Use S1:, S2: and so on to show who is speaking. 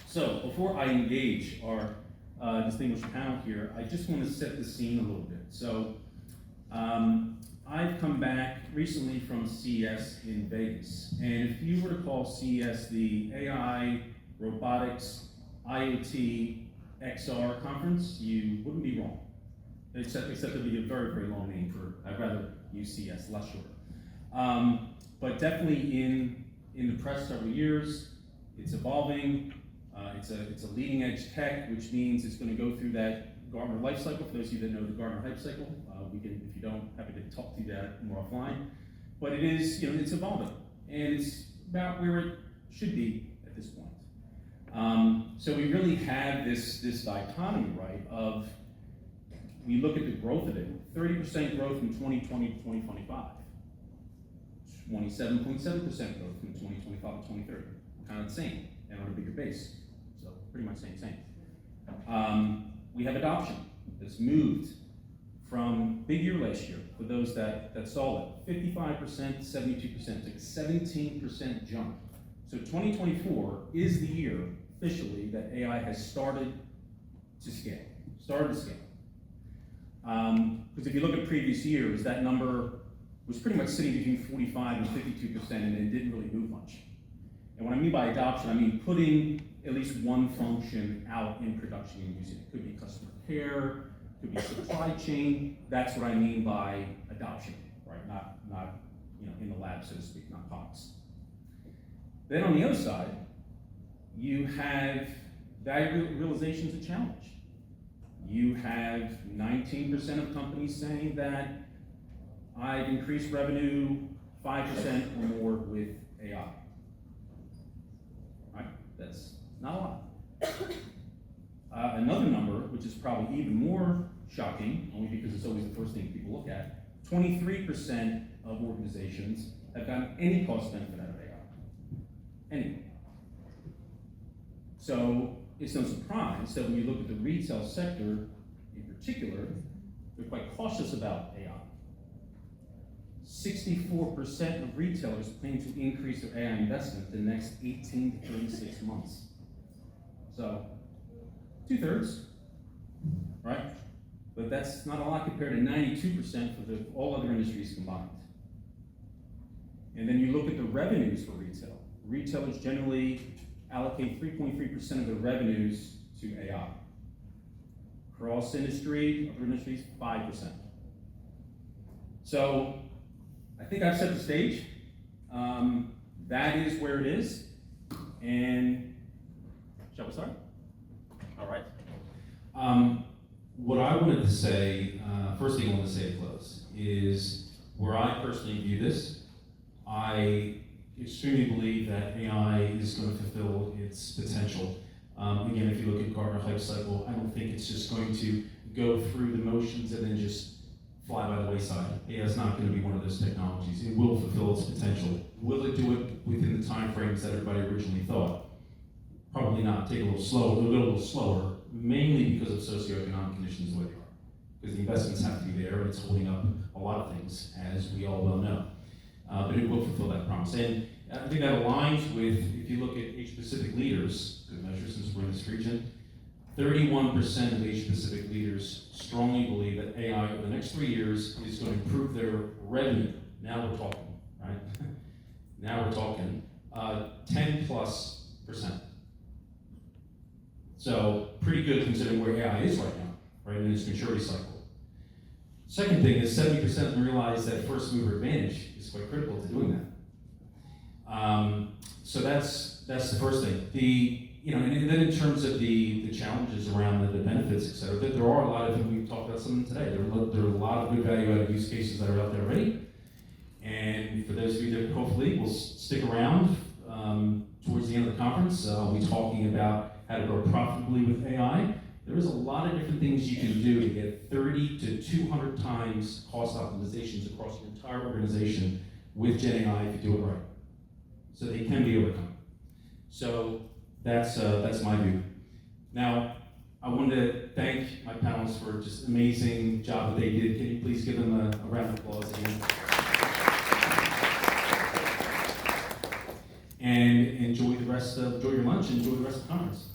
S1: So before I engage our distinguished panel here, I just want to set the scene a little bit. So I've come back recently from CES in Vegas, and if you were to call CES the AI, robotics, IoT, XR conference, you wouldn't be wrong. Except it'd be a very, very long name for, I'd rather use CES, less short. But definitely in the press several years, it's evolving. It's a leading edge tech, which means it's going to go through that Gartner life cycle. For those of you that know the Gartner hype cycle, we can, if you don't, happy to talk to you that more offline. But it is, it's evolving, and it's about where it should be at this point. So we really have this dichotomy, right, of we look at the growth of it, 30% growth from 2020 to 2025, 27.7% growth from 2025 to 2030, kind of the same, and on a bigger base, so pretty much same. We have adoption that's moved from big year last year, for those that saw it, 55% to 72%, like a 17% jump. So 2024 is the year, officially, that AI has started to scale. Because if you look at previous years, that number was pretty much sitting between 45 and 52%, and it didn't really move much. And what I mean by adoption, I mean putting at least one function out in production and using it. It could be customer care, could be supply chain. That's what I mean by adoption, right? Not in the lab, so to speak, not POCs. Then on the other side, you have value realization is a challenge. You have 19% of companies saying that I've increased revenue 5% or more with AI. Right? That's not a lot. Another number, which is probably even more shocking, only because it's always the first thing people look at, 23% of organizations have gotten any cost benefit out of AI. Any. So it's no surprise that when you look at the retail sector in particular, they're quite cautious about AI. 64% of retailers plan to increase their AI investment in the next 18 to 36 months. So, 2/3, right? But that's not a lot compared to 92% for all other industries combined. And then you look at the revenues for retail. Retailers generally allocate 3.3% of their revenues to AI. Cross industry, other industries, 5%. So I think I've set the stage. That is where it is. And shall we start? All right.
S2: What I wanted to say, first thing I want to say to close, is where I personally view this, I extremely believe that AI is going to fulfill its potential. Again, if you look at Gartner hype cycle, I don't think it's just going to go through the motions and then just fly by the wayside. AI is not going to be one of those technologies. It will fulfill its potential. Will it do it within the time frames that everybody originally thought? Probably not. Take a little slower, mainly because of socioeconomic conditions the way they are. Because the investments have to be there, and it's holding up a lot of things, as we all well know. But it will fulfill that promise. And I think that aligns with, if you look at Asia-Pacific leaders, good measure since we're in this region, 31% of Asia-Pacific leaders strongly believe that AI over the next 3 years is going to improve their revenue. Now we're talking, right? Now we're talking 10+%. So pretty good considering where AI is right now, right, in its maturity cycle. Second thing is 70% of them realize that first mover advantage is quite critical to doing that. So that's the first thing. And then in terms of the challenges around the benefits, et cetera, there are a lot of them. We've talked about some of them today. There are a lot of good value-added use cases that are out there already. And for those of you that hopefully will stick around towards the end of the conference, I'll be talking about how to grow profitably with AI. There's a lot of different things you can do to get 30 to 200 times cost optimizations across your entire organization with Gen AI if you do it right. So they can be overcome. So that's my view. Now, I wanted to thank my panelists for just amazing job that they did. Can you please give them a round of applause again? And enjoy your lunch, enjoy the rest of the conference.